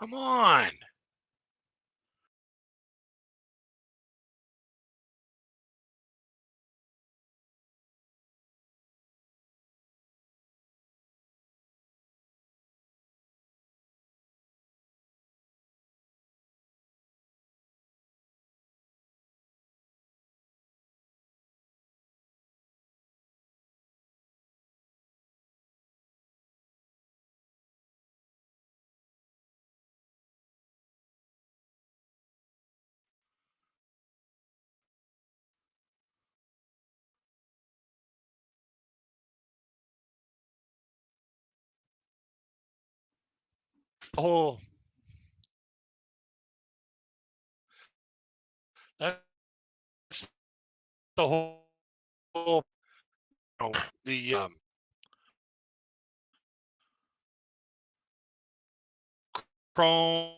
Come on. Oh, that's the whole, the Chrome,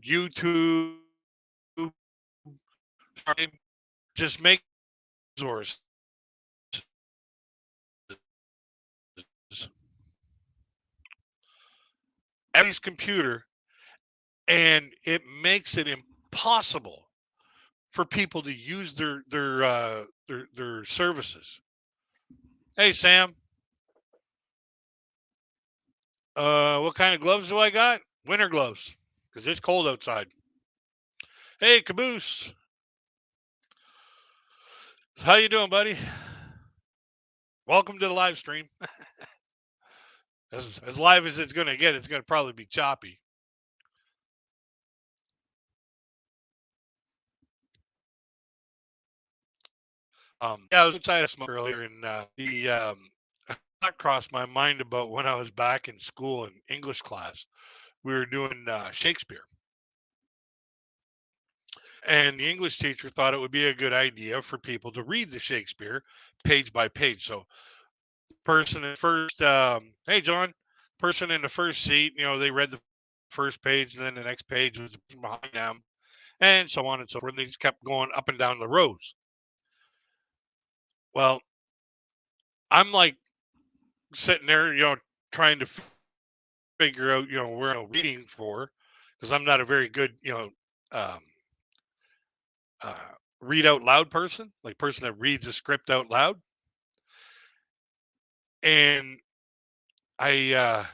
YouTube, just make sources everybody's computer, and it makes it impossible for people to use their services. Hey Sam, what kind of gloves do I got? Winter gloves, because it's cold outside. Hey Caboose, how you doing, buddy? Welcome to the live stream. As live as it's gonna get, it's gonna probably be choppy. Yeah, I was outside of smoke earlier, and the thought crossed my mind about when I was back in school in English class. We were doing Shakespeare, and the English teacher thought it would be a good idea for people to read the Shakespeare page by page. So, person in first, hey John, person in the first seat, they read the first page, and then the next page was behind them, and so on and so forth. And they just kept going up and down the rows. Well, I'm like sitting there, trying to figure out, where I'm reading for, because I'm not a very good, um, uh, read out loud person, like person that reads a script out loud. And I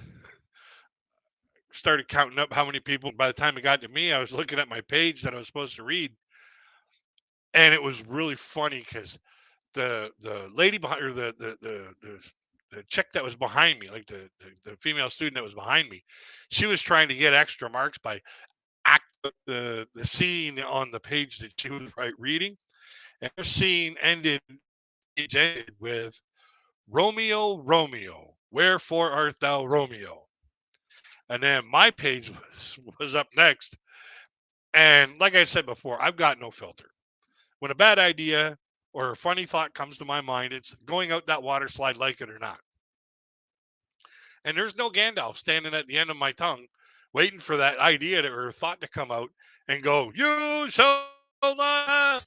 started counting up how many people. By the time it got to me, I was looking at my page that I was supposed to read, and it was really funny because the lady behind, or the chick that was behind me, like the female student that was behind me, she was trying to get extra marks by act the scene on the page that she was reading, and her scene ended with Romeo, Romeo, wherefore art thou Romeo? And then my page was up next. And like I said before, I've got no filter. When a bad idea or a funny thought comes to my mind, it's going out that water slide, like it or not. And there's no Gandalf standing at the end of my tongue waiting for that idea or thought to come out and go, you shall not pass.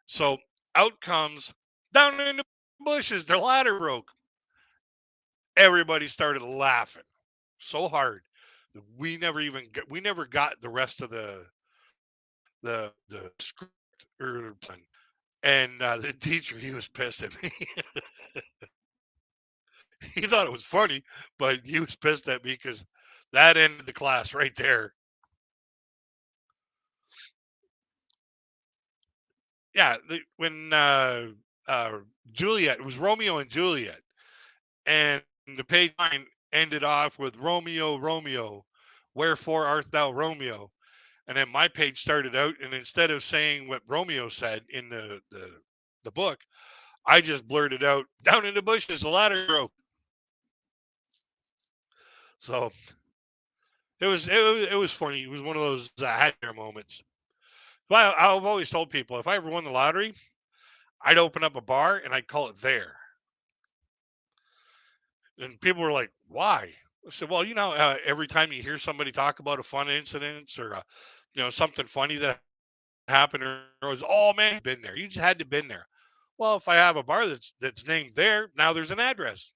So out comes, down in the bushes, their ladder broke. Everybody started laughing so hard. We never got the rest of the script or plan. And the teacher, he was pissed at me. He thought it was funny, but he was pissed at me because that ended the class right there. Yeah, when Juliet, it was Romeo and Juliet, and the page line ended off with Romeo, Romeo, wherefore art thou Romeo? And then my page started out, and instead of saying what Romeo said in the book, I just blurted out, "Down in the bushes, the ladder broke." So it was funny. It was one of those had there moments. But I've always told people if I ever won the lottery, I'd open up a bar and I'd call it There. And people were like, "Why?" I said, "Well, every time you hear somebody talk about a fun incident or something funny that happened, or it was, oh man, you've been there. You just had to been there." Well, if I have a bar that's named There, now there's an address.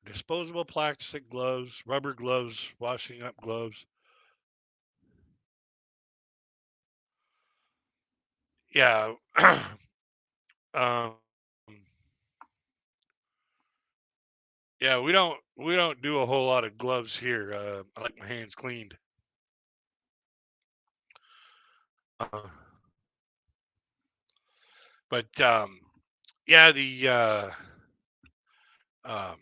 disposable plastic gloves, rubber gloves, washing up gloves. Yeah. um, yeah, we don't do a whole lot of gloves here. I like my hands cleaned. Uh, but yeah, the um,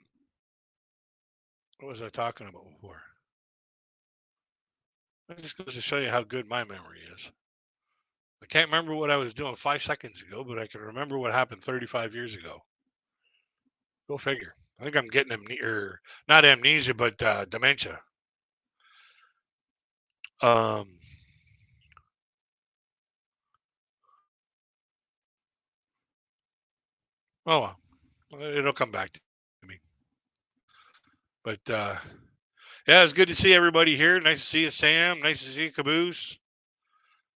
what was I talking about before? That just goes to show you how good my memory is. I can't remember what I was doing 5 seconds ago, but I can remember what happened 35 years ago. Go figure. I think I'm getting or not amnesia, but dementia. Um, oh well, it'll come back to me. But yeah, it's good to see everybody here. Nice to see you, Sam. Nice to see you, Caboose.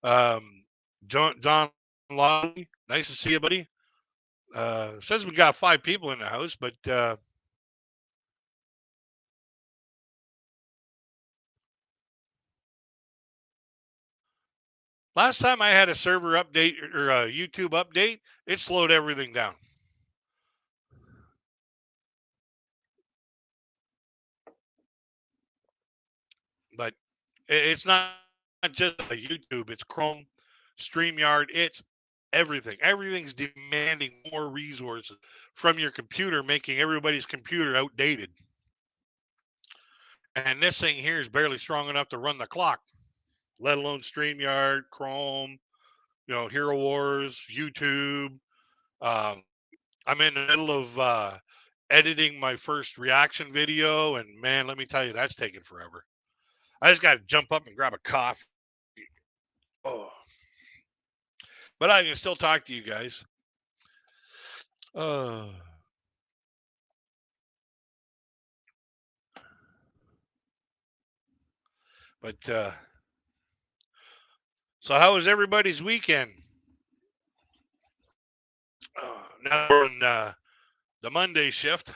Um, John Lottie. Nice to see you, buddy. Says we got 5 people in the house, but last time I had a server update or a YouTube update, it slowed everything down. But it's not just a YouTube, it's Chrome, StreamYard, it's everything. Everything's demanding more resources from your computer, making everybody's computer outdated. And this thing here is barely strong enough to run the clock, let alone StreamYard, Chrome, Hero Wars, YouTube. Um, I'm in the middle of editing my first reaction video, and man, let me tell you, that's taking forever. I just got to jump up and grab a coffee. Oh, but I can still talk to you guys. Uh, but so how was everybody's weekend? Now we're in the Monday shift.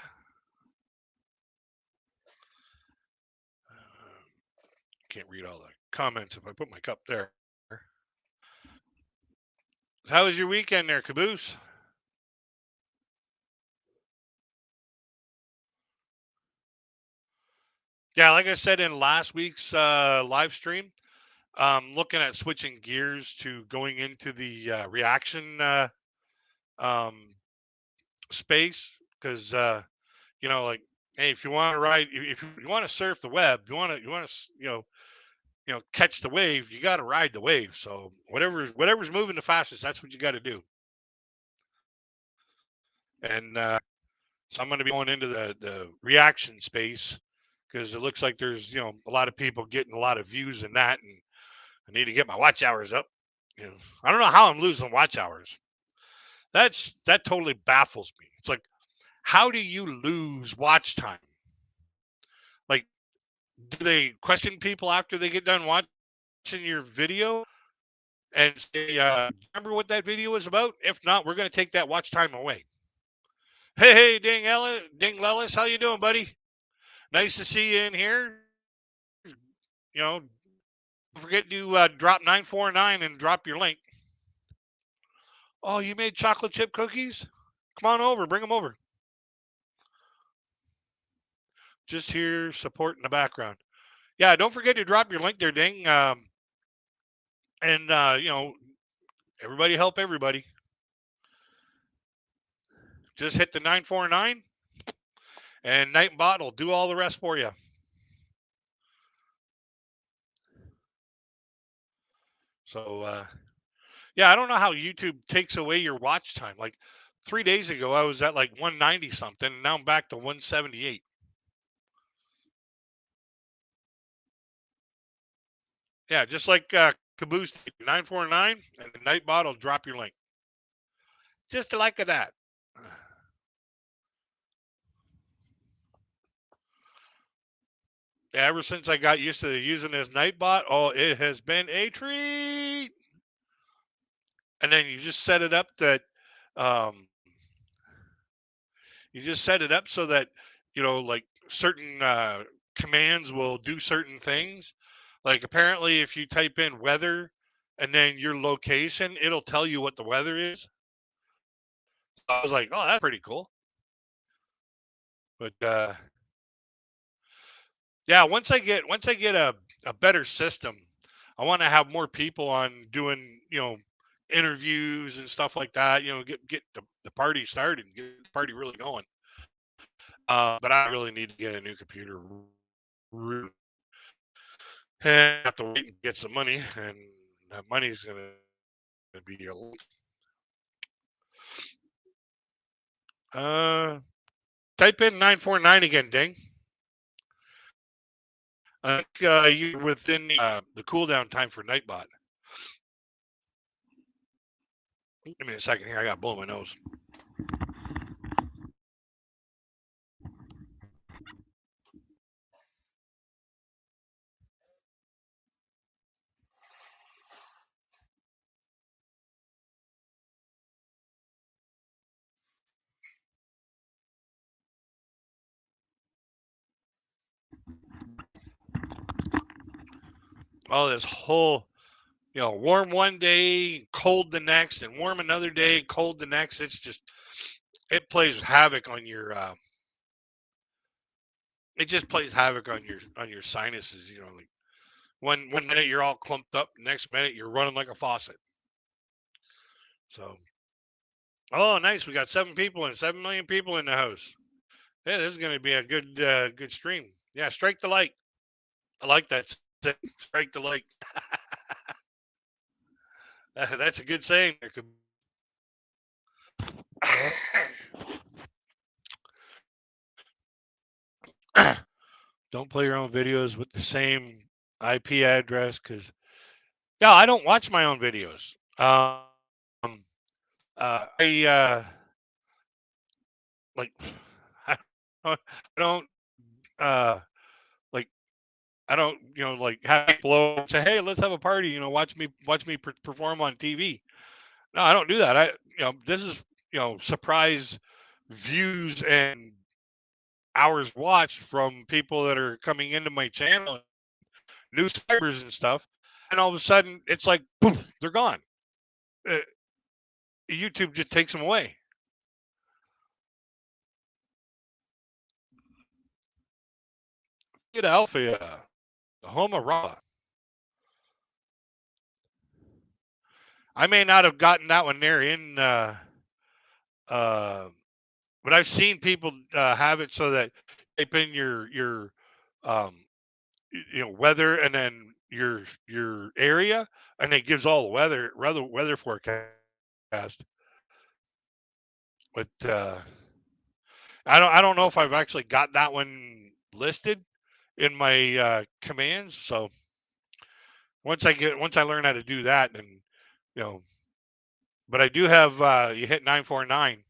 Can't read all the comments if I put my cup there. How was your weekend there, Caboose? Yeah, like I said in last week's live stream, looking at switching gears to going into the reaction um, space because like, hey, if you want to ride, if you want to surf the web, you want to catch the wave, you got to ride the wave. So whatever's moving the fastest, that's what you got to do. And so I'm going to be going into the reaction space because it looks like there's a lot of people getting a lot of views in that, and I need to get my watch hours up. I don't know how I'm losing watch hours. That totally baffles me. It's like, how do you lose watch time? Like, do they question people after they get done watching your video and say, remember what that video was about? If not, we're going to take that watch time away. Hey, Ding Lellis, how you doing, buddy? Nice to see you in here. Don't forget to drop 949 and drop your link. Oh, you made chocolate chip cookies? Come on over, bring them over. Just here, support in the background. Yeah, don't forget to drop your link there, Ding. And everybody help everybody. Just hit the 949 and Nightbot will do all the rest for you. So yeah, I don't know how YouTube takes away your watch time. Like 3 days ago, I was at like 190 something, and now I'm back to 178. Yeah, just like Caboose 949 and the Nightbot will drop your link. Just like that. Ever since I got used to using this Nightbot, oh, it has been a treat. And then you just set it up that um, you just set it up so that like certain commands will do certain things. Like apparently, if you type in weather and then your location, it'll tell you what the weather is. I was like, oh, that's pretty cool. But yeah, once I get a better system, I want to have more people on doing interviews and stuff like that. Get the party started, and get the party really going. But I really need to get a new computer. And I have to wait and get some money, and that money's gonna be a uh. Type in 949 again, Ding. I think you're within the cooldown time for Nightbot. Give me a second here. I got to blow my nose. Oh, this whole, warm one day, cold the next, and warm another day, cold the next. It's just, it plays havoc on your, it just plays havoc on your sinuses. Like one minute you're all clumped up, next minute you're running like a faucet. So, oh, nice. We got 7 people and 7 million people in the house. Yeah, this is going to be a good stream. Yeah, strike the light. I like that. Strike the light. That's a good saying. Don't play your own videos with the same IP address because, yeah, I don't watch my own videos. I like I don't uh like I don't like have people over and say, hey, let's have a party. Watch me perform on TV. No, I don't do that. This is surprise views and hours watched from people that are coming into my channel, new subscribers and stuff, and all of a sudden it's like poof, they're gone. Uh, YouTube just takes them away. Philadelphia, the home of raw. I may not have gotten that one there in, uh, but I've seen people have it so that type in your um, weather and then your area, and it gives all the weather forecast. But I don't know if I've actually got that one listed in my commands. So once I learn how to do that, and you know, but I do have you hit 949,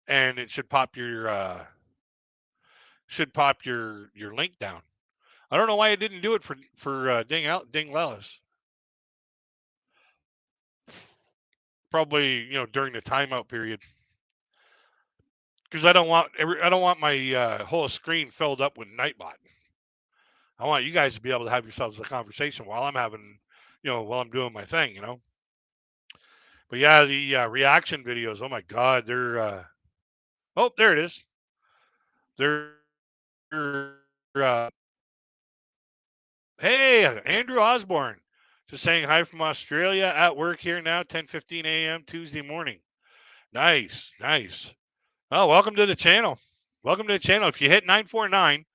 and it should pop your link down. I don't know why it didn't do it for Ding Lellis. Probably during the timeout period, because I don't want my whole screen filled up with Nightbot. I want you guys to be able to have yourselves a conversation while I'm having, while I'm doing my thing. But yeah, the reaction videos. Oh my God, they're. Oh, there it is. They're. Uh, hey, Andrew Osborne, just saying hi from Australia. At work here now, 10:15 a.m. Tuesday morning. Nice, nice. Oh, welcome to the channel. Welcome to the channel. If you hit 949,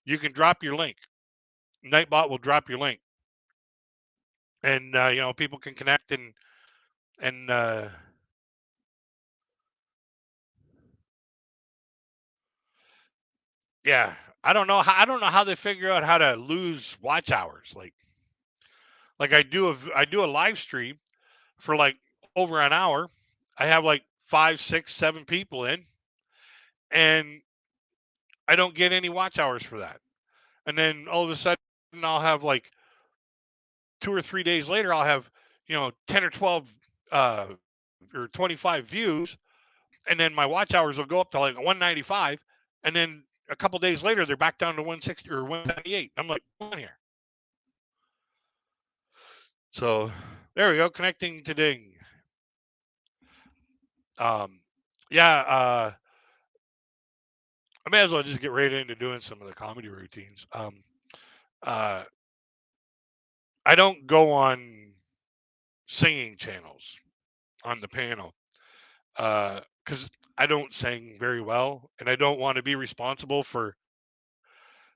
you can drop your link. Nightbot will drop your link, and people can connect and yeah. I don't know how they figure out how to lose watch hours. Like I do a live stream for like over an hour. I have like 5, 6, 7 people in, and I don't get any watch hours for that. And then all of a sudden, I'll have like 2 or 3 days later, I'll have 10 or 12 uh, or 25 views, and then my watch hours will go up to like 195, and then a couple days later, they're back down to 160 or 178. I'm like, come on here. So there we go, connecting to Ding. Um, yeah, I may as well just get right into doing some of the comedy routines. Uh, I don't go on singing channels on the panel because I don't sing very well, and I don't want to be responsible for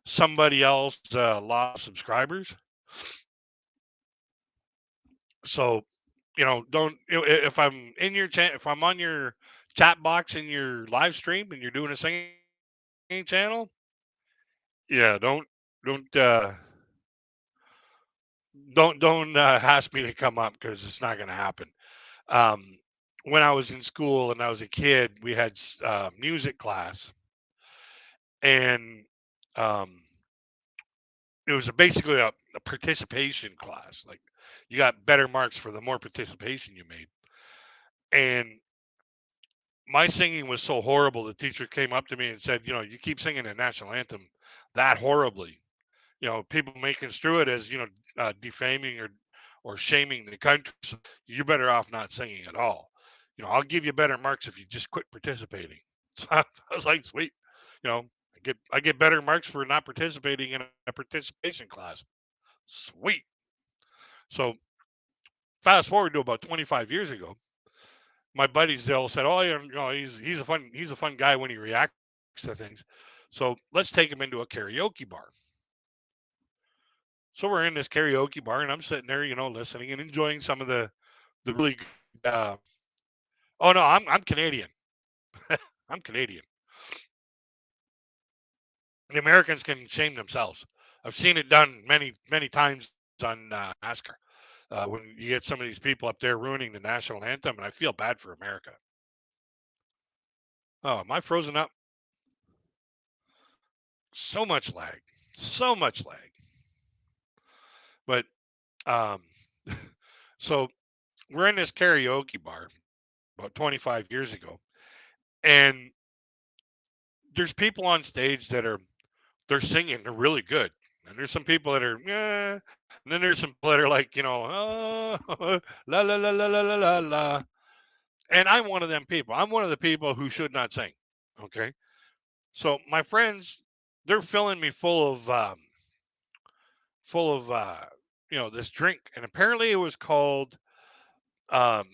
somebody else's loss of subscribers. So, don't if I'm in your chat, if I'm on your chat box in your live stream and you're doing a singing channel, yeah, don't uh, don't ask me to come up because it's not going to happen. Um, when I was in school and I was a kid, we had music class, and um, it was basically a participation class. Like you got better marks for the more participation you made. And my singing was so horrible. The teacher came up to me and said, you keep singing the national anthem that horribly. People may construe it as defaming or shaming the country. So you're better off not singing at all. I'll give you better marks if you just quit participating. So I was like, sweet. I get better marks for not participating in a participation class. Sweet. So fast forward to about 25 years ago, my buddies they all said, "Oh, he's a fun guy when he reacts to things." So let's take him into a karaoke bar. So we're in this karaoke bar, and I'm sitting there, listening and enjoying some of the really good. Oh no, I'm Canadian. I'm Canadian. The Americans can shame themselves. I've seen it done many times on NASCAR. When you get some of these people up there ruining the national anthem, and I feel bad for America. Oh, am I frozen up? So much lag, so much lag. But um, so we're in this karaoke bar about 25 years ago, and there's people on stage that they're singing, they're really good, and there's some people that are yeah, and then there's some people that are like oh, la la la la la la la la, and I'm one of them people. I'm one of the people who should not sing. Okay, so my friends, they're filling me full of this drink, and apparently it was called um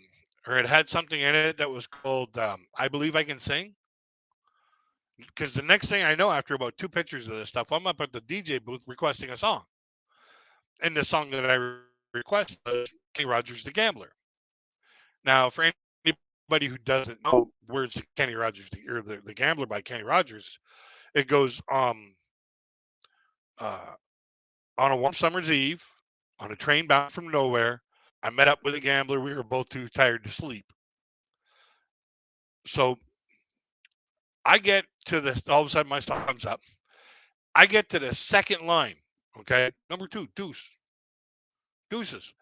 or it had something in it that was called I believe I can sing. Because the next thing I know, after about two pictures of this stuff, I'm up at the DJ booth requesting a song, and the song that I requested was Kenny Rogers the Gambler. Now, for anybody who doesn't know the words to Kenny Rogers or the Gambler by Kenny Rogers, it goes uh, on a warm summer's eve on a train bound from nowhere. I met up with a gambler. We were both too tired to sleep. So I get to this. All of a sudden, my song comes up. I get to the second line. Okay, number two, deuces,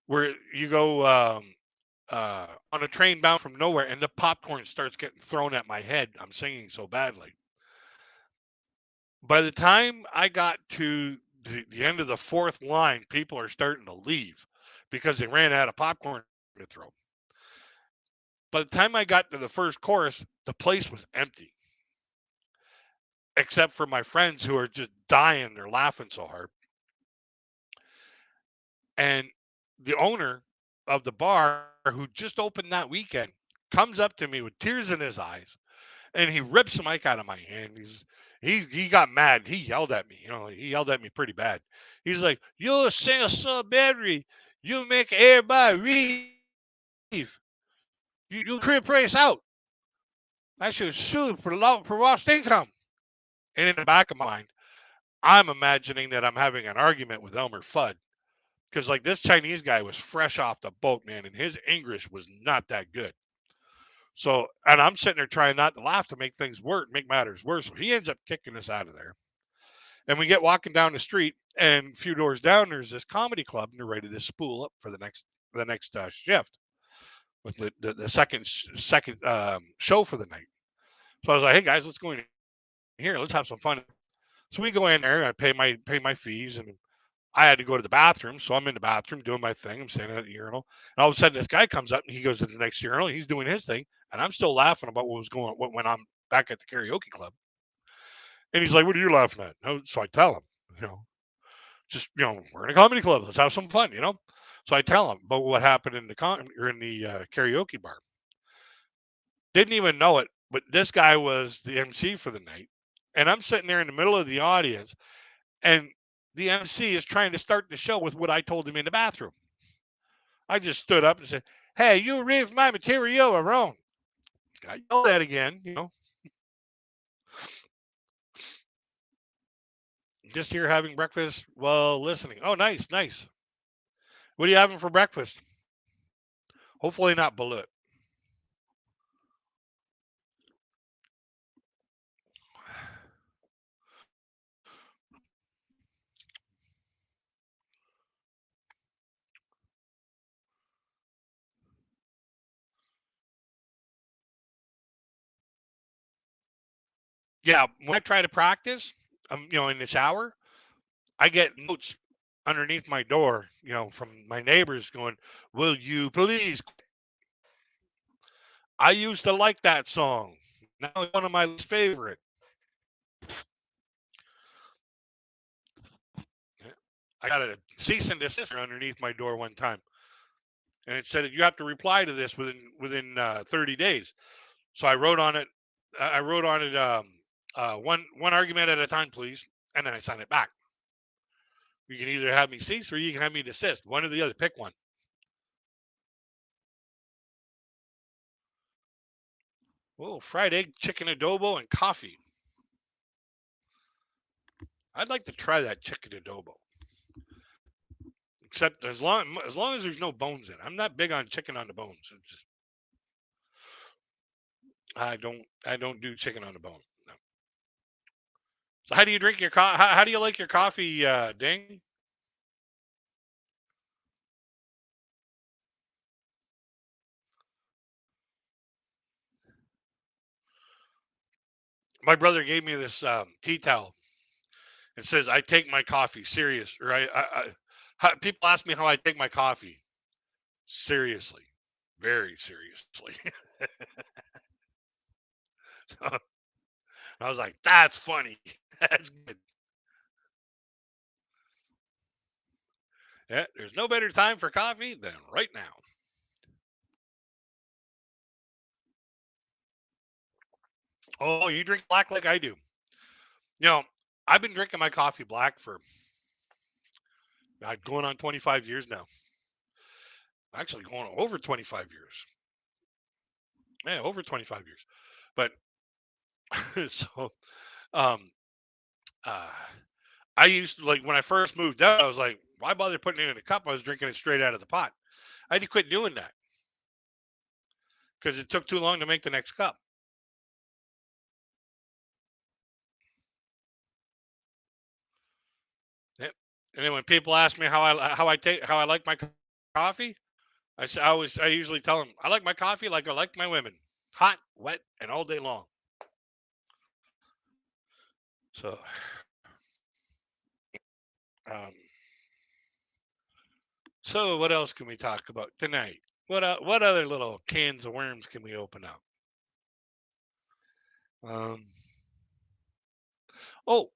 where you go on a train bound from nowhere, and the popcorn starts getting thrown at my head. I'm singing so badly. By the time I got to the end of the fourth line, people are starting to leave because they ran out of popcorn to throw. By the time I got to the first chorus, the place was empty, except for my friends who are just dying. They're laughing so hard. And the owner of the bar, who just opened that weekend, comes up to me with tears in his eyes, and he rips the mic out of my hand. He got mad. He yelled at me. He yelled at me pretty bad. He's like, "You sing so badly, you make everybody leave. You crib price out. I should sue for lost income." And in the back of my mind, I'm imagining that I'm having an argument with Elmer Fudd. Because like this Chinese guy was fresh off the boat, man, and his English was not that good. So, and I'm sitting there trying not to laugh to make things work, make matters worse. So he ends up kicking us out of there, and we get walking down the street, and a few doors down, there's this comedy club, and they're ready to spool up for the next shift with the second show for the night. So I was like, "Hey guys, let's go in Here, let's have some fun. So we go in there, I pay my fees, and I had to go to the bathroom. So I'm in the bathroom doing my thing. I'm standing at the urinal, and all of a sudden this guy comes up and he goes to the next urinal. He's doing his thing, and I'm still laughing about what went on back at the karaoke club. And he's like, "What are you laughing at?" No, so I tell him, you know, just we're in a comedy club. Let's have some fun. So I tell him about what happened in the karaoke bar. Didn't even know it, but this guy was the MC for the night, and I'm sitting there in the middle of the audience, and the MC is trying to start the show with what I told him in the bathroom. I just stood up and said, "Hey, you read my material wrong." I yelled at again. Just here having breakfast while listening. Oh, nice, nice. What are you having for breakfast? Hopefully not balut. Yeah, when I try to practice, in the shower, I get notes underneath my door, from my neighbors going, "Will you please?" I used to like that song. Now it's one of my least favorite. I got a cease and desist underneath my door one time, and it said you have to reply to this within 30 days. So I wrote on it. I wrote on it one argument at a time, please, and then I signed it back. You can either have me cease or you can have me desist. One or the other. Pick one. Oh, fried egg, chicken adobo, and coffee. I'd like to try that chicken adobo. Except as long as there's no bones in it. I'm not big on chicken on the bones. I don't do chicken on the bone. No. So how do you drink your coffee? How do you like your coffee, Ding? My brother gave me this tea towel. It says I take my coffee serious, or people ask me how I take my coffee seriously, very seriously. So I was like, that's funny. That's good. Yeah, there's no better time for coffee than right now. Oh, you drink black like I do. You know, I've been drinking my coffee black for going on 25 years now. Actually, going over 25 years. Yeah, over 25 years. But so, um, uh, I used to, like, when I first moved out, I was like, why bother putting it in a cup? I was drinking it straight out of the pot. I had to quit doing that because it took too long to make the next cup. Yep. And then when people ask me how I like my coffee, I usually tell them I like my coffee like I like my women, hot, wet, and all day long. So, um, so what else can we talk about tonight? What other little cans of worms can we open up? Um, oh,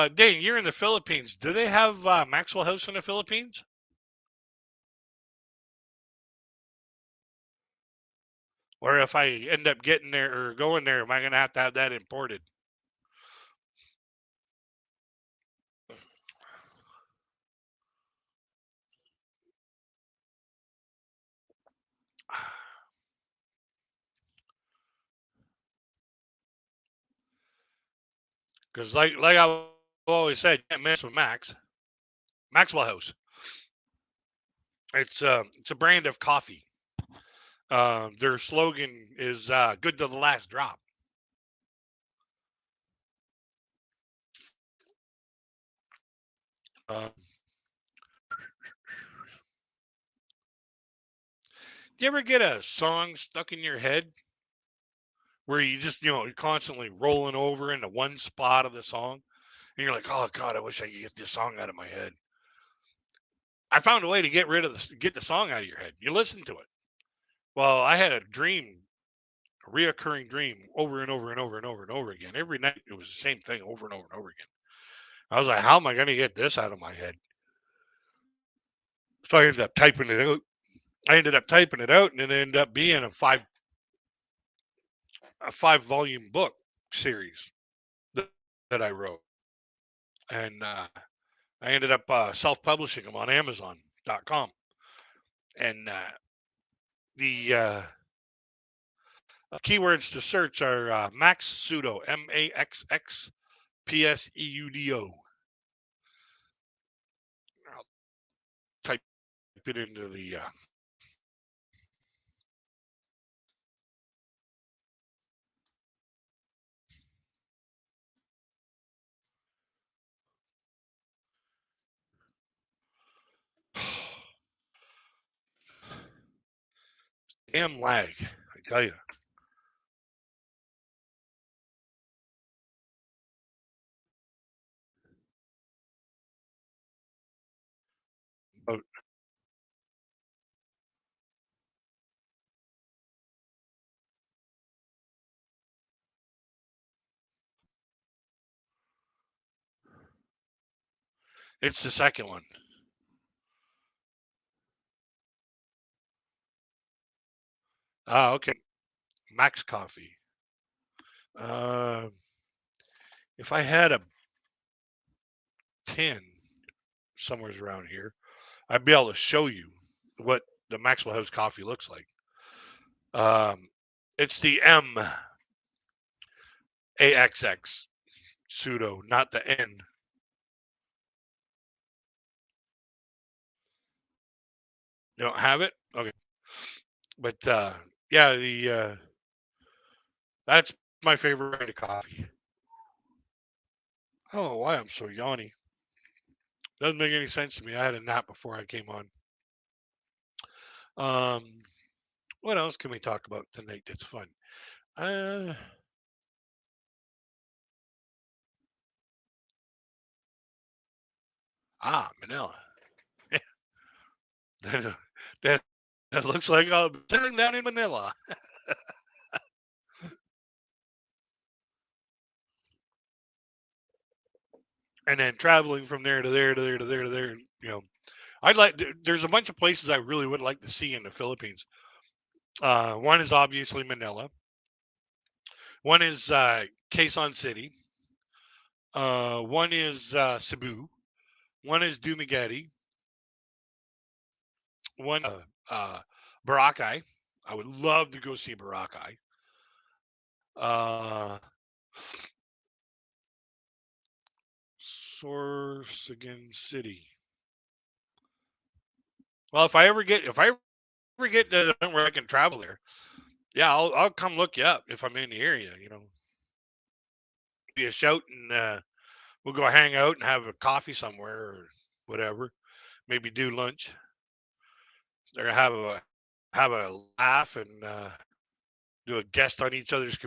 Dane, you're in the Philippines. Do they have Maxwell House in the Philippines? Or if I end up getting there or going there, am I going to have that imported? Because like I always said, you can't mess with Maxwell House. It's a brand of coffee. Their slogan is "Good to the last drop." Uh, do you ever get a song stuck in your head where you just, you're constantly rolling over into one spot of the song. And you're like, oh God, I wish I could get this song out of my head. I found a way to get the song out of your head. You listen to it. Well, I had a reoccurring dream over and over and over and over and over again. Every night it was the same thing over and over and over again. I was like, how am I going to get this out of my head? So I ended up typing it out. And it ended up being a 5 volume book series that, that I wrote. And I ended up self publishing them on Amazon.com. And the keywords to search are Max Pseudo, MAXXPSEUDO. I'll type it into the damn lag, I tell you. But it's the second one. Ah, okay. Max Coffee. Uh, if I had a tin somewhere around here, I'd be able to show you what the Maxwell House coffee looks like. Um, it's the MAXX pseudo, not the N. You don't have it? Okay. But yeah, the that's my favorite brand of coffee. I don't know why I'm so yawny. Doesn't make any sense to me. I had a nap before I came on. Um, what else can we talk about tonight that's fun? Uh, Manila. that, that that looks like I'm sitting down in Manila, and then traveling from there to there to there to there to there. I'd like. There's a bunch of places I really would like to see in the Philippines. One is obviously Manila. One is Quezon City. One is Cebu. One is Dumaguete. One Boracay. I would love to go see Boracay. Uh, Sorsogon City. Well, if I ever get to the point where I can travel there, yeah, I'll come look you up if I'm in the area. Be a shout, and we'll go hang out and have a coffee somewhere or whatever. Maybe do lunch or have a laugh and do a guest on each other's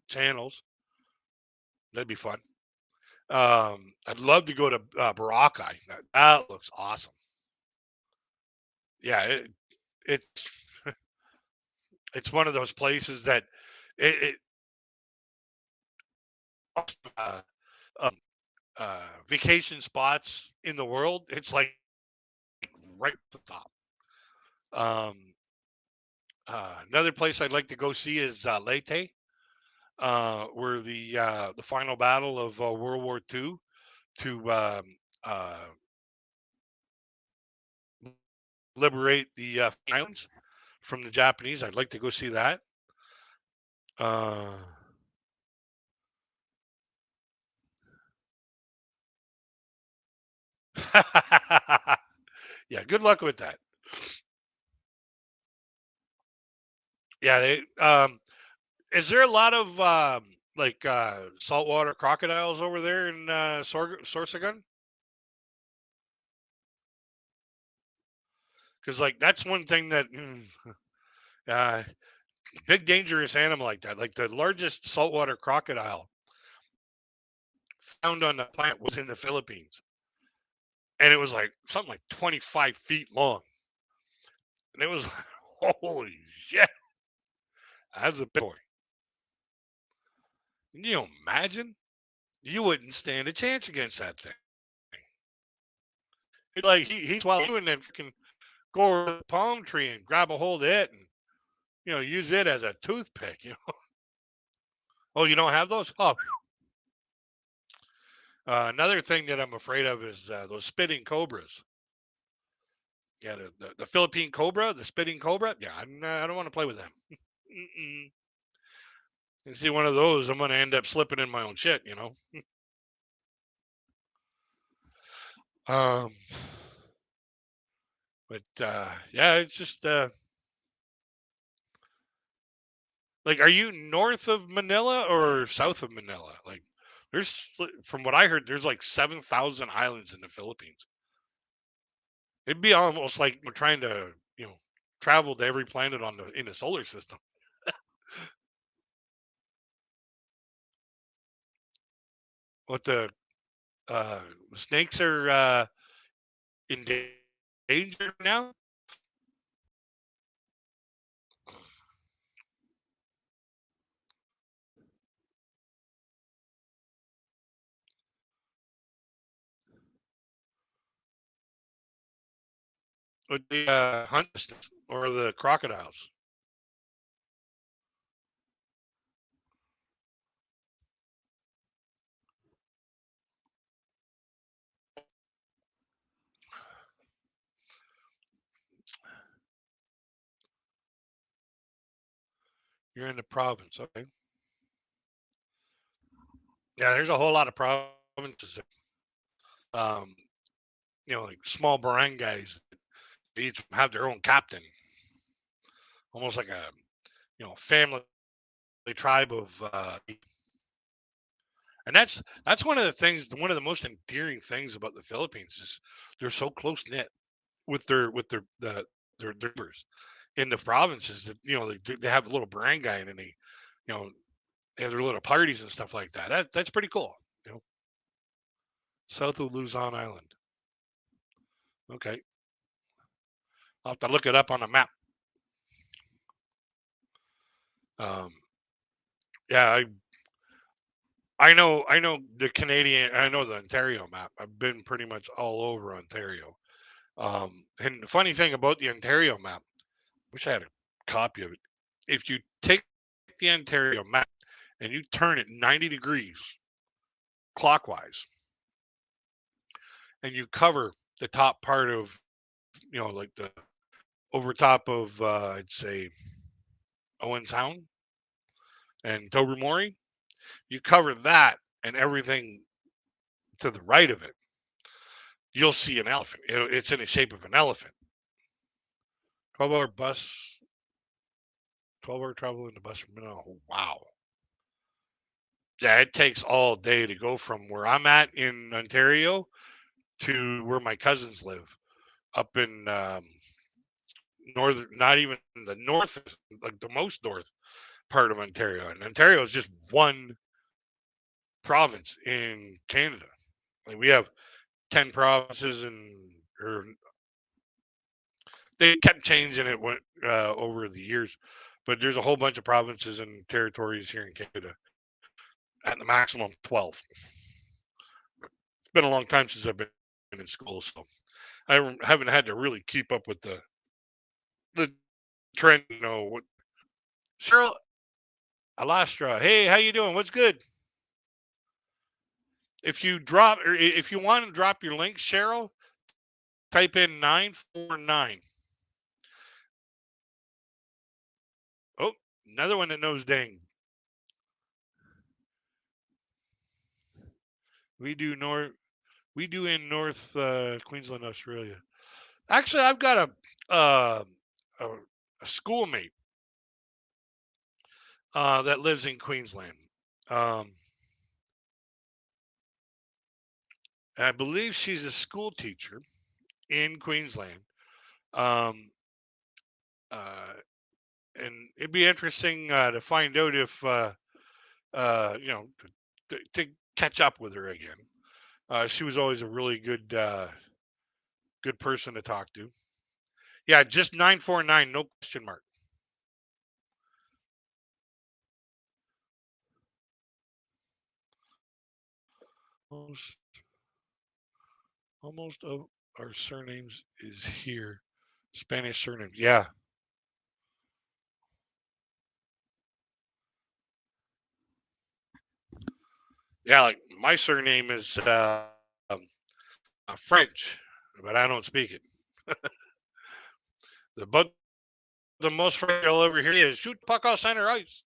channels. That'd be fun. I'd love to go to Boracay. That looks awesome. Yeah, it's it's one of those places that it uh, um, vacation spots in the world. It's like right at the top. Um, another place I'd like to go see is Leyte, where the final battle of World War II to uh, liberate the islands from the Japanese. I'd like to go see that. Uh, yeah, good luck with that. Yeah, is there a lot of like saltwater crocodiles over there in Sorsogon? Because like that's one thing that uh, big dangerous animal like that. Like the largest saltwater crocodile found on the planet was in the Philippines, and it was like something like 25 feet long, and it was like, holy shit, that's a big boy. Can you imagine? You wouldn't stand a chance against that thing. It's like he swallowed you and then freaking go over to the palm tree and grab a hold of it and use it as a toothpick. Oh, you don't have those? Oh, another thing that I'm afraid of is those spitting cobras. Yeah, the Philippine cobra, the spitting cobra. Yeah, I don't want to play with them. Mm-mm. You see one of those, I'm going to end up slipping in my own shit. Um, but yeah, it's just like, are you north of Manila or south of Manila? Like, from what I heard, there's like 7,000 islands in the Philippines. It'd be almost like we're trying to, travel to every planet in the solar system. What the uh, snakes are endangered now? Would they hunt the snakes or the crocodiles? You're in the province, okay? Yeah, there's a whole lot of provinces. Um, like small barangays. They each have their own captain, almost like a family tribe of. And that's one of the things. One of the most endearing things about the Philippines is they're so close knit with their neighbors in the provinces. That they have a little barangay and then you know they have their little parties and stuff like that. That's pretty cool. You know, south of Luzon Island. Okay, I'll have to look it up on a map. Um, yeah, I know the Canadian. I know the Ontario map. I've been pretty much all over Ontario. And the funny thing about the Ontario map, wish I had a copy of it. If you take the Ontario map and you turn it 90 degrees clockwise and you cover the top part of, like the over top of, I'd say, Owen Sound and Tobermory, you cover that and everything to the right of it, you'll see an elephant. It's in the shape of an elephant. 12-hour bus, 12-hour travel in the bus from Manila. Oh, wow. Yeah, it takes all day to go from where I'm at in Ontario to where my cousins live up in northern, not even the north, like the most north part of Ontario. And Ontario is just one province in Canada. Like we have 10 provinces, and or they kept changing it over the years, but there's a whole bunch of provinces and territories here in Canada at the maximum 12. It's been a long time since I've been in school, so haven't had to really keep up with the trend. What Cheryl Alastra? Hey, how you doing? What's good? If you want to drop your link, Cheryl, type in 949. Oh, another one that knows dang. We do north. We do in North Queensland, Australia. Actually, I've got a, a schoolmate that lives in Queensland. Um, I believe she's a school teacher in Queensland. Um, uh, and it'd be interesting to find out if you know to catch up with her again. She was always a really good person to talk to. Yeah, just 949, no question mark. Almost, almost of our surnames is here. Spanish surnames. Yeah. Yeah, like my surname is French, but I don't speak it. But the most French you'll ever hear is shoot the puck off center ice.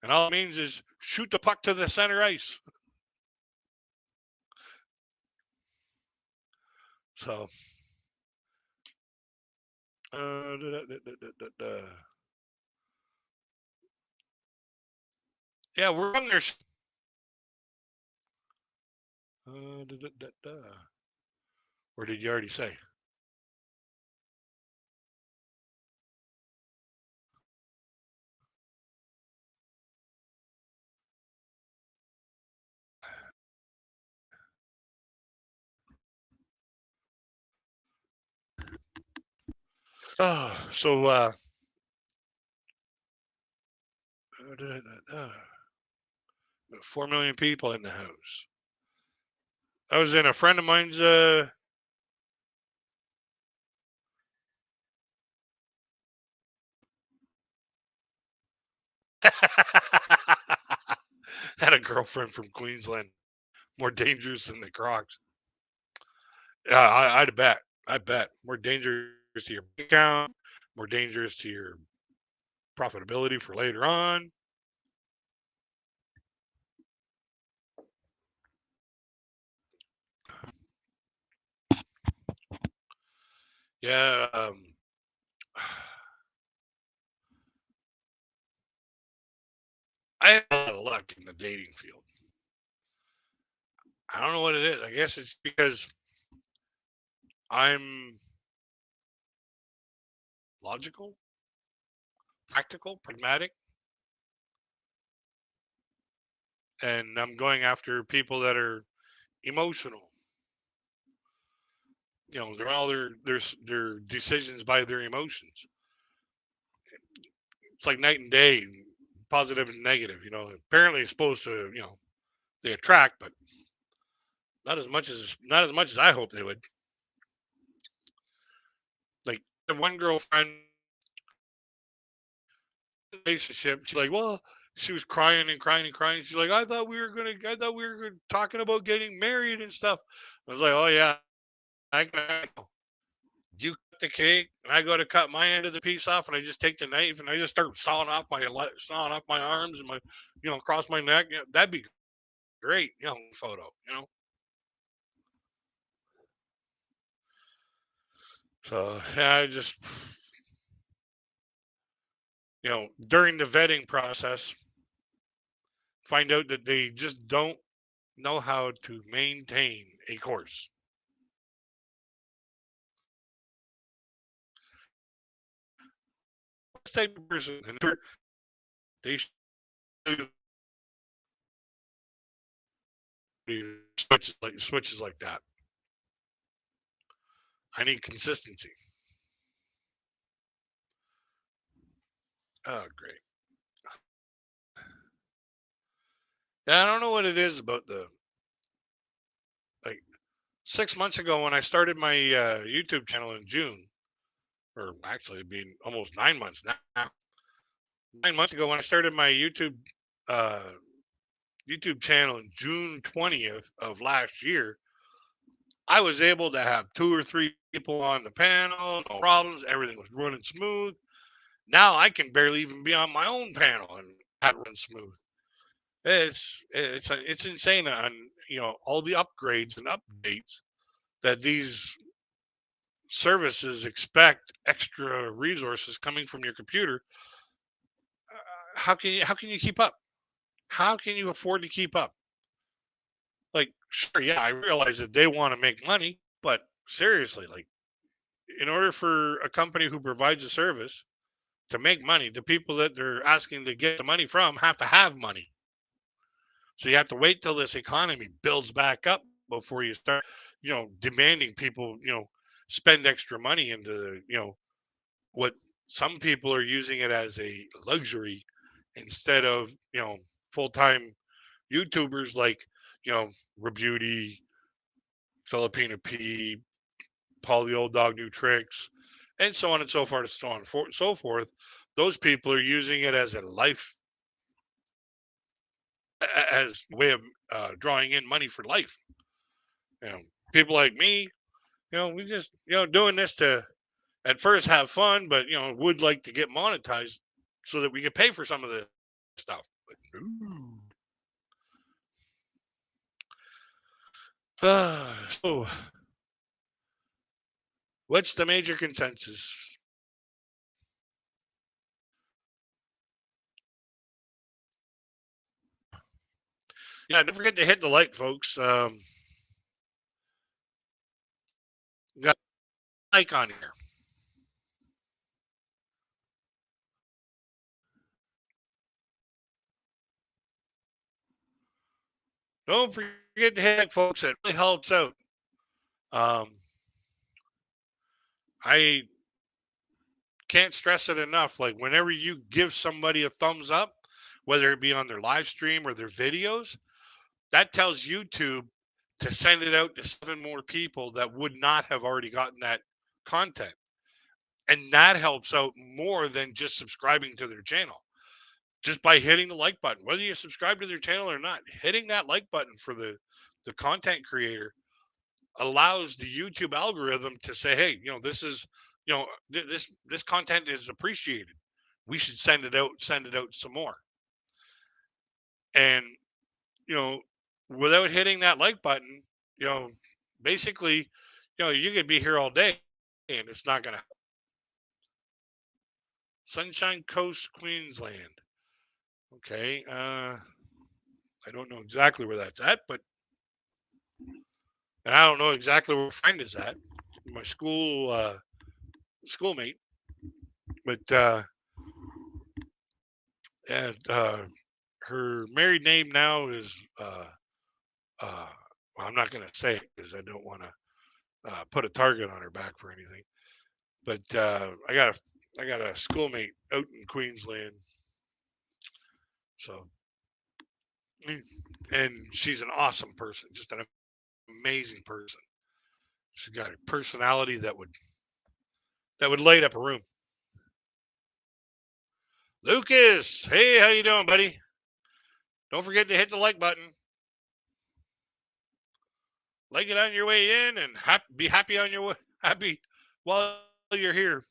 And all it means is shoot the puck to the center ice. So, uh, da, da, da, da, yeah, we're on there. Or did you already say? Oh, so 4 million people in the house. I was in a friend of mine's. Had a girlfriend from Queensland, more dangerous than the Crocs. Yeah, I'd bet. I bet more dangerous to your account, more dangerous to your profitability for later on. Yeah, I have a lot of luck in the dating field. I don't know what it is. I guess it's because I'm logical, practical, pragmatic, and I'm going after people that are emotional. They're all their decisions by their emotions. It's like night and day, positive and negative. Apparently it's supposed to, they attract, but not as much as I hope they would. Like the one girlfriend relationship, she's like, well, she was crying and crying and crying. She's like, I thought we were talking about getting married and stuff. I was like, oh yeah, I know. You cut the cake, and I go to cut my end of the piece off, and I just take the knife and I just start sawing off my arms and across my neck. Yeah, that'd be great, photo. So yeah, I just during the vetting process, find out that they just don't know how to maintain a course. This type of person, and they should do switches like that. I need consistency. Oh, great. Yeah, I don't know what it is about the like 6 months ago when I started my YouTube channel in June, or actually it'd been almost 9 months now. 9 months ago when I started my uh, YouTube channel in June 20th of last year, I was able to have two or three people on the panel, no problems. Everything was running smooth. Now I can barely even be on my own panel and have it run smooth. It's insane on all the upgrades and updates that these services expect extra resources coming from your computer. How can you keep up? How can you afford to keep up? Like, sure, yeah, I realize that they want to make money, but seriously, like, in order for a company who provides a service to make money, the people that they're asking to get the money from have to have money. So you have to wait till this economy builds back up before you start, demanding people, spend extra money into, what some people are using it as a luxury instead of, full time YouTubers like, Rebuty, Filipina P, Paul the Old Dog New Tricks, and so on and so forth, so on and so forth. Those people are using it as a life, as a way of drawing in money for life. You know, people like me, we just, doing this to at first have fun, but would like to get monetized so that we could pay for some of this stuff. But no. So, what's the major consensus? Yeah, don't forget to hit the like, folks. Got a like on here. Don't forget to hit like, folks. It really helps out. Um, I can't stress it enough. Like, whenever you give somebody a thumbs up, whether it be on their live stream or their videos, that tells YouTube to send it out to 7 more people that would not have already gotten that content. And that helps out more than just subscribing to their channel. Just by hitting the like button, whether you subscribe to their channel or not, hitting that like button for the content creator allows the YouTube algorithm to say, hey, this is, this content is appreciated. We should send it out some more. And you know, without hitting that like button, you know, basically, you could be here all day and it's not gonna. Sunshine Coast, Queensland. Okay, I don't know exactly where that's at, but and I don't know exactly where my friend is at. My schoolmate, but and her married name now is uh, well, I'm not going to say it because I don't want to put a target on her back for anything. But I got a schoolmate out in Queensland, so mm, and she's an awesome person, just an amazing person. She's got a personality that would light up a room. Lucas, hey, how you doing, buddy? Don't forget to hit the like button. Like it on your way in, and be happy on your way. Happy while you're here.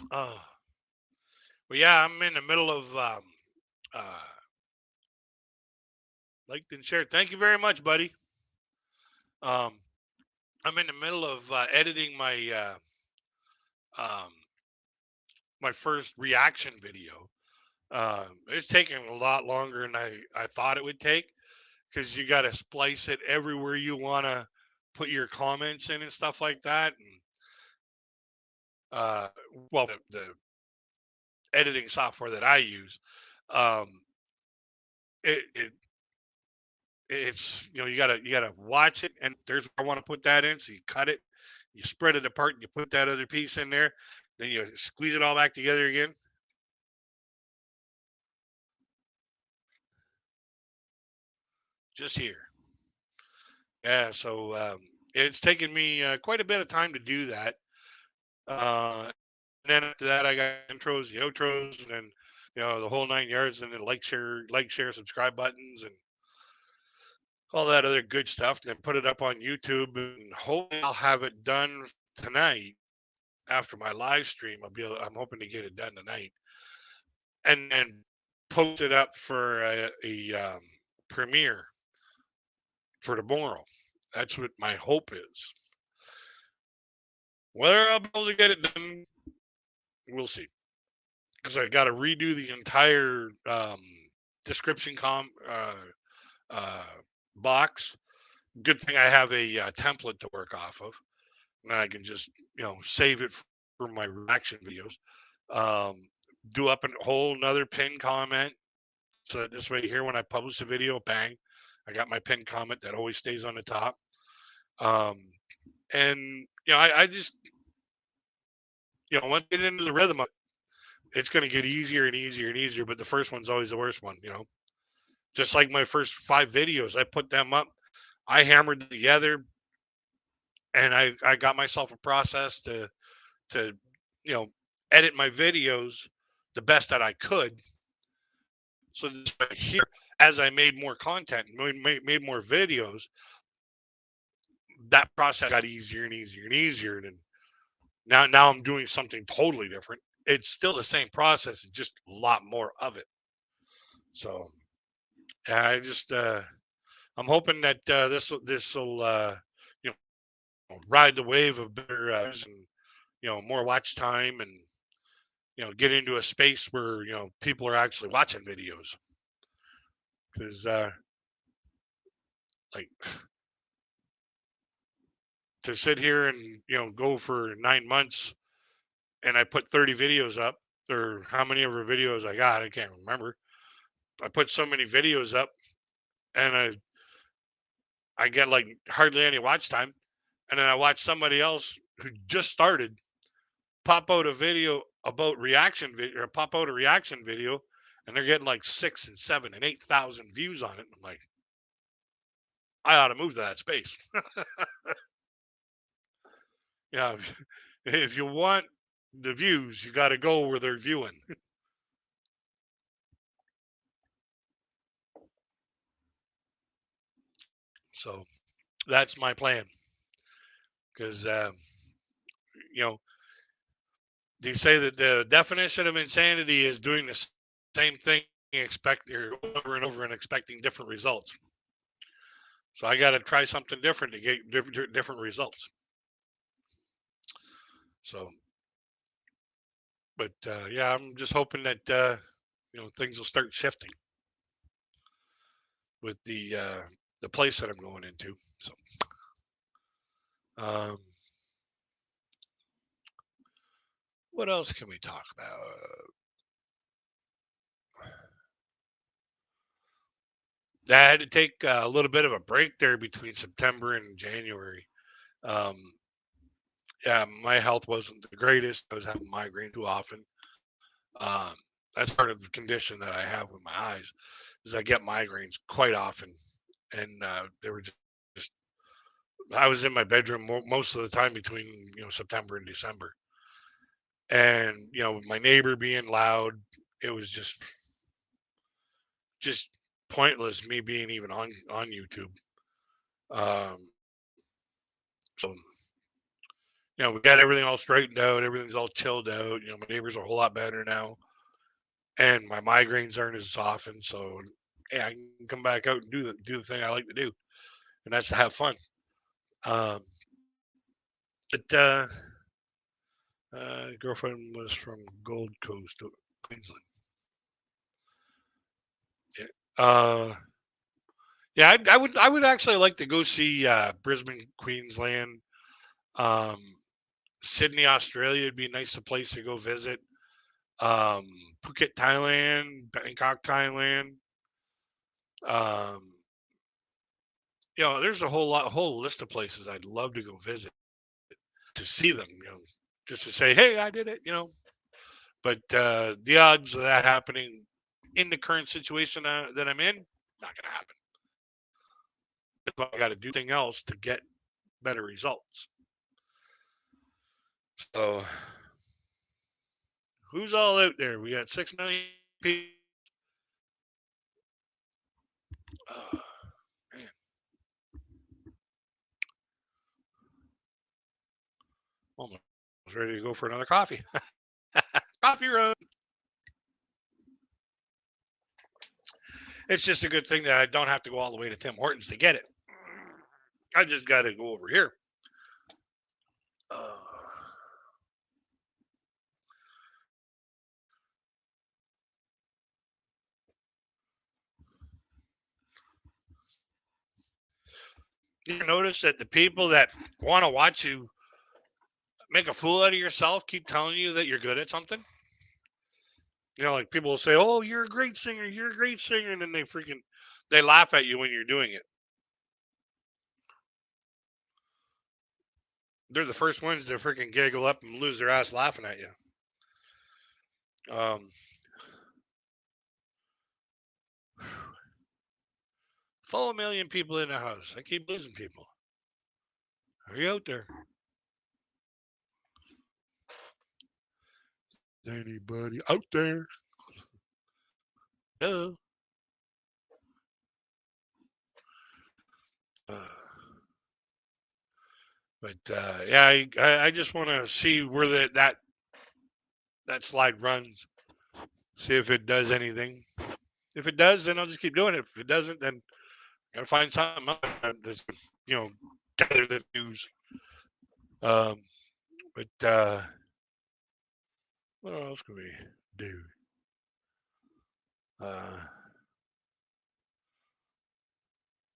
Uh, but yeah, I'm in the middle of uh, liked and shared. Thank you very much, buddy. Um, I'm in the middle of editing um, my first reaction video. It's taking a lot longer than I thought it would take because you got to splice it everywhere you want to put your comments in and stuff like that. And uh, well, the editing software that I use, um, it it's you gotta watch it, and there's where I want to put that in. So you cut it, you spread it apart, and you put that other piece in there. Then you squeeze it all back together again. Just here, yeah. So it's taken me quite a bit of time to do that. And then after that, I got intros, the outros, and then the whole 9 yards, and then like, share, subscribe buttons, and all that other good stuff. And then put it up on YouTube, and hopefully I'll have it done tonight after my live stream. I'm hoping to get it done tonight, and then post it up for a premiere for tomorrow. That's what my hope is. Whether I'll be able to get it done, we'll see. Because I got to redo the entire description uh, box Good thing I have a template to work off of, and I can just save it for my reaction videos. Um, do up a whole nother pinned comment, so this way here when I publish a video, bang, I got my pinned comment that always stays on the top. Um, and I just once I get into the rhythm of it, it's going to get easier and easier and easier. But the first one's always the worst one. Just like my first 5 videos, I put them up, I hammered them together, and I got myself a process to you know edit my videos the best that I could. So this right here, as I made more content and made more videos, that process got easier and easier and easier. And now I'm doing something totally different. It's still the same process, it's just a lot more of it. So I just I'm hoping that this will you ride the wave of better and more watch time, and get into a space where people are actually watching videos, because like to sit here and go for 9 months and I put 30 videos up, or how many of our videos I got, I can't remember. I put so many videos up, and I get like hardly any watch time, and then I watch somebody else who just started pop out a video about reaction video, or pop out a reaction video, and they're getting like 6 and 7 and 8,000 views on it. I'm like, I ought to move to that space. Yeah, if you want the views, you got to go where they're viewing. So that's my plan, because you know they say that the definition of insanity is doing the same thing, expect or over and over and expecting different results. So I got to try something different to get different results. So, but yeah, I'm just hoping that things will start shifting with the place that I'm going into. So, um, what else can we talk about? I had to take a little bit of a break there between September and January. Um, yeah, my health wasn't the greatest. I was having migraine too often. Um, that's part of the condition that I have with my eyes, is I get migraines quite often, and they were just I was in my bedroom most of the time between September and December, and my neighbor being loud, it was just pointless me being even on YouTube. Um, so we got everything all straightened out, everything's all chilled out. My neighbors are a whole lot better now, and my migraines aren't as often. So yeah, I can come back out and do the thing I like to do, and that's to have fun. Um, but girlfriend was from Gold Coast, Queensland. Yeah. Yeah, I would actually like to go see Brisbane, Queensland. Um, Sydney, Australia would be a nice place to go visit. Um, Phuket, Thailand, Bangkok, Thailand. Um, there's a whole list of places I'd love to go visit to see them. Just to say, hey, I did it. But the odds of that happening in the current situation that I'm in, not going to happen. That's why I got to do something else to get better results. So, who's all out there? We got 6 million people. Uh, man, almost ready to go for another coffee. Coffee run. It's just a good thing that I don't have to go all the way to Tim Hortons to get it. I just got to go over here. Uh, You notice that the people that want to watch you make a fool out of yourself keep telling you that you're good at something. Like people will say, "Oh, you're a great singer. You're a great singer," and then they laugh at you when you're doing it. They're the first ones to freaking giggle up and lose their ass laughing at you. Um, Full 1,000,000 people in the house. I keep losing people. Are you out there? Anybody out there? No. Uh, but yeah, I just want to see where that slide runs. See if it does anything. If it does, then I'll just keep doing it. If it doesn't, then I gotta find something else that's you know gather the views. Um, but what else can we do? Uh,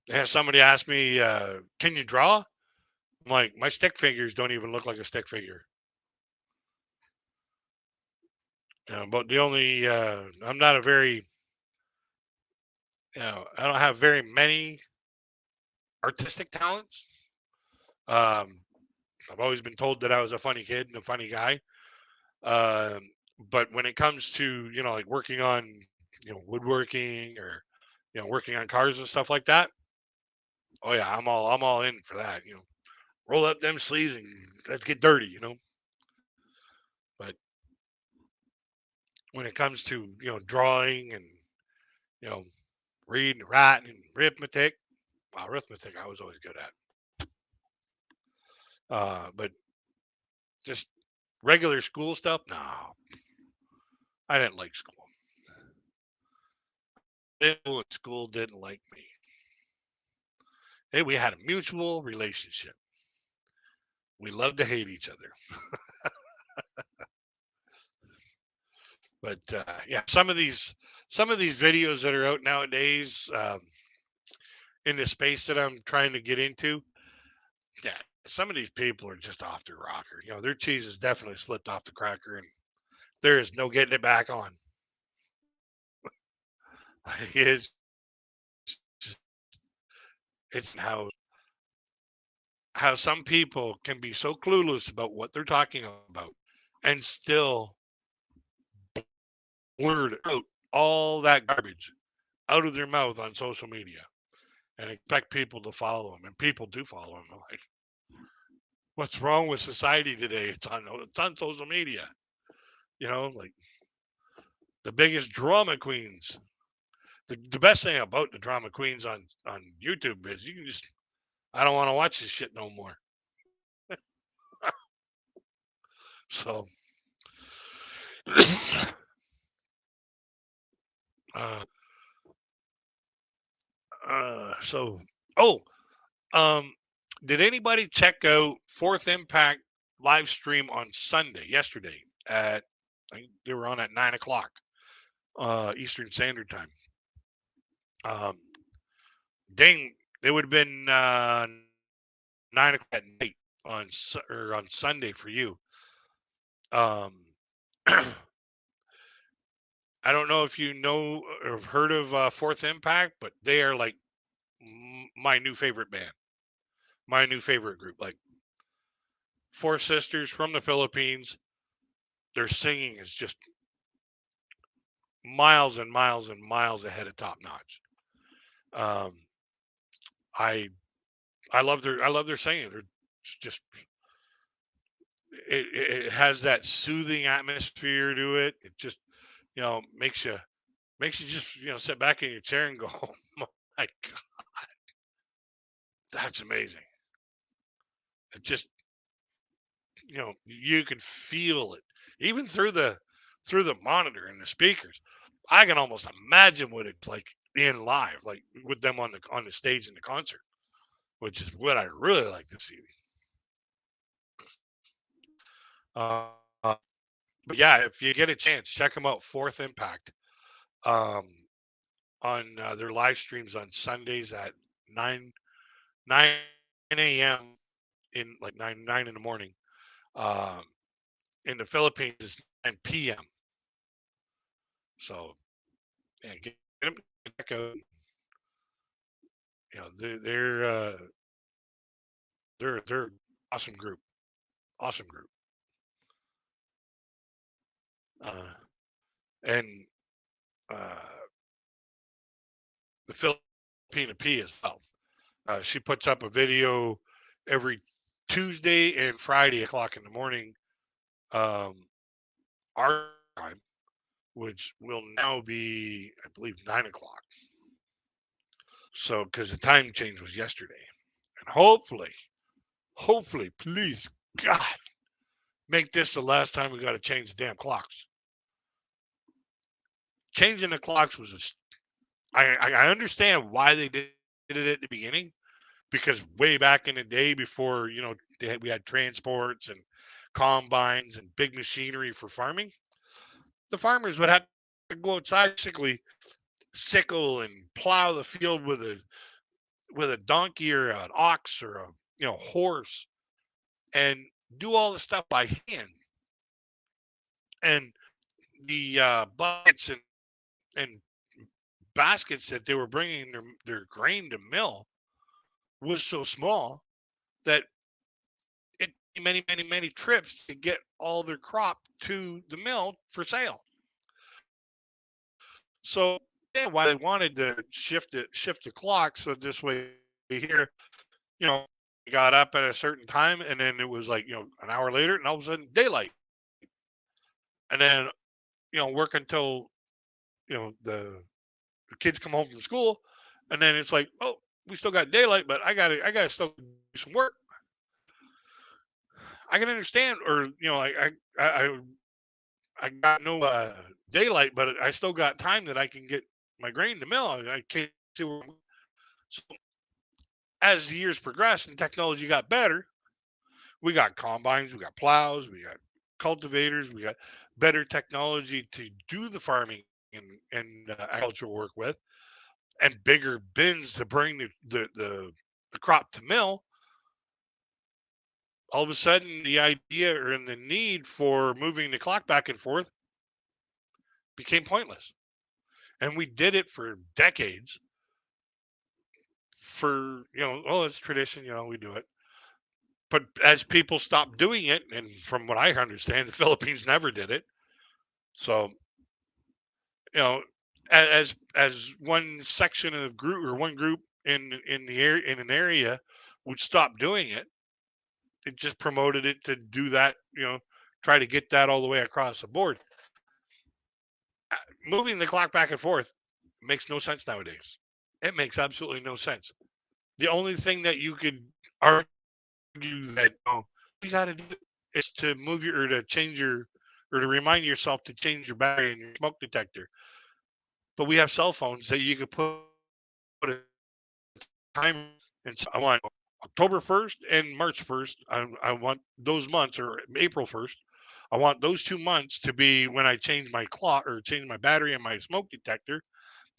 yeah, somebody asked me, "Can you draw?" I'm like, my stick figures don't even look like a stick figure. But the only I'm not a very I don't have very many artistic talents. Um, I've always been told that I was a funny kid and a funny guy. Um, but when it comes to like working on woodworking or working on cars and stuff like that, oh yeah, I'm all in for that. Roll up them sleeves and let's get dirty. But when it comes to drawing and you know reading, writing, and arithmetic, well, arithmetic I was always good at. But just regular school stuff, no, I didn't like school. People at school didn't like me. Hey, we had a mutual relationship. We loved to hate each other. But yeah, some of these videos that are out nowadays in the space that I'm trying to get into, yeah, some of these people are just off their rocker. Their cheese has definitely slipped off the cracker, and there is no getting it back on. It's it's how some people can be so clueless about what they're talking about and still blurt out all that garbage out of their mouth on social media and expect people to follow them, and people do follow them. I'm like, what's wrong with society today? It's on social media. Like the biggest drama queens. The best thing about the drama queens on YouTube is you can just I don't want to watch this shit no more. So uh so oh um did anybody check out Fourth Impact live stream on Sunday yesterday at I think they were on at 9 o'clock Eastern Standard Time. Um, dang, it would have been 9 o'clock at night or on Sunday for you. Um, I don't know if you know or have heard of Fourth Impact, but they are like my new favorite band, my new favorite group. Like four sisters from the Philippines. Their singing is just miles and miles and miles ahead of top notch. Um, I I love their singing. They're just it has that soothing atmosphere to it. It just makes you just sit back in your chair and go, "Oh my god, that's amazing." It just you can feel it even through the monitor and the speakers. I can almost imagine what it's like in live, like with them on the stage in the concert, which is what I really like to see. Uh, uh, but yeah, if you get a chance, check them out. Fourth Impact. Um, on their live streams on Sundays at 9 a.m. in like nine in the morning. Um, in the Philippines, it's 9 p.m. So yeah, get them back out. You know, they're awesome group, awesome group, uh, and uh, the Filipina P as well. She puts up a video every Tuesday and Friday o'clock in the morning, um, our time, which will now be, I believe, 9 o'clock. So, because the time change was yesterday, and hopefully, please, God, make this the last time we got to change the damn clocks. Changing the clocks was I understand why they did it at the beginning, because way back in the day before, we had transports and combines and big machinery for farming, the farmers would have to go outside, basically sickle and plow the field with a donkey or an ox or a horse, and do all the stuff by hand. And the buckets and baskets that they were bringing their grain to mill was so small that it many trips to get all their crop to the mill for sale. So yeah, why they wanted to shift the clock so this way here, you know, we got up at a certain time, and then it was like, an hour later, and all of a sudden daylight, and then work until the kids come home from school, and then it's like, oh, we still got daylight, but I gotta still do some work. I can understand, or I got no daylight, but I still got time that I can get my grain to mill. I can't see where so as the years progressed and technology got better, we got combines, we got plows, we got cultivators, we got better technology to do the farming and agricultural work with, and bigger bins to bring the crop to mill. All of a sudden, the idea or the need for moving the clock back and forth became pointless. And we did it for decades for, oh, it's tradition, we do it. But as people stopped doing it, and from what I understand, the Philippines never did it. So, you know, as one section of group or one group in the area in an area would stop doing it, it just promoted it to do that, try to get that all the way across the board. Moving the clock back and forth makes no sense nowadays. It makes absolutely no sense. The only thing that you could argue that you got to do is to move your or to change your or to remind yourself to change your battery in your smoke detector. But we have cell phones that you could put a timer, and so I want October 1st and March 1st. I want those months, or April 1st. I want those 2 months to be when I change my clock or change my battery in my smoke detector,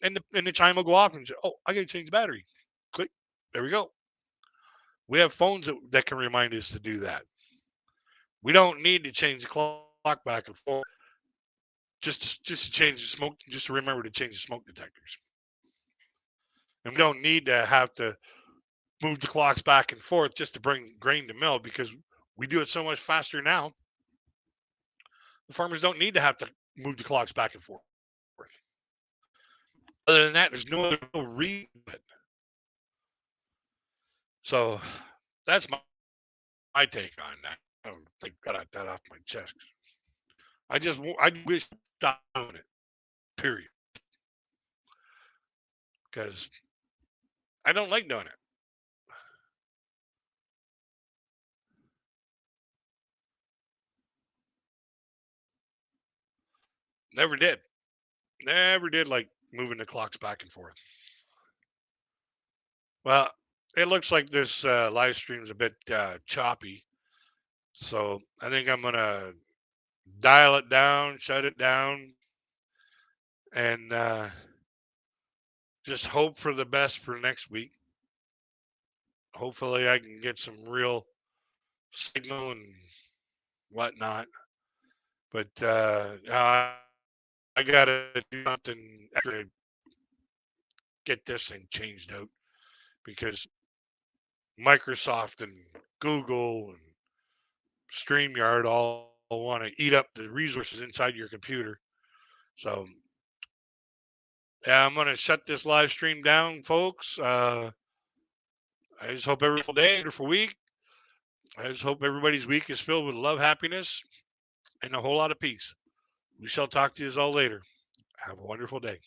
and the chime will go off and say, "Oh, I got to change the battery." Click. There we go. We have phones that can remind us to do that. We don't need to change the clock back and forth just to change the smoke, just to remember to change the smoke detectors. And we don't need to have to move the clocks back and forth just to bring grain to mill, because we do it so much faster now. The farmers don't need to have to move the clocks back and forth. Other than that, there's no other real reason. So that's my take on that. I don't think got that off my chest. I wish stop doing it. Period. Because I don't like doing it. Never did. Never did like moving the clocks back and forth. Well, it looks like this live stream's a bit choppy, so I think I'm gonna dial it down, shut it down, and just hope for the best for next week. hopefully I can get some real signal and whatnot. But I gotta do something extra to get this thing changed out because Microsoft and Google and StreamYard all want to eat up the resources inside your computer. So yeah, I'm gonna shut this live stream down, folks. I just hope every wonderful day, wonderful week. I just hope everybody's week is filled with love, happiness, and a whole lot of peace. We shall talk to you all later. Have a wonderful day.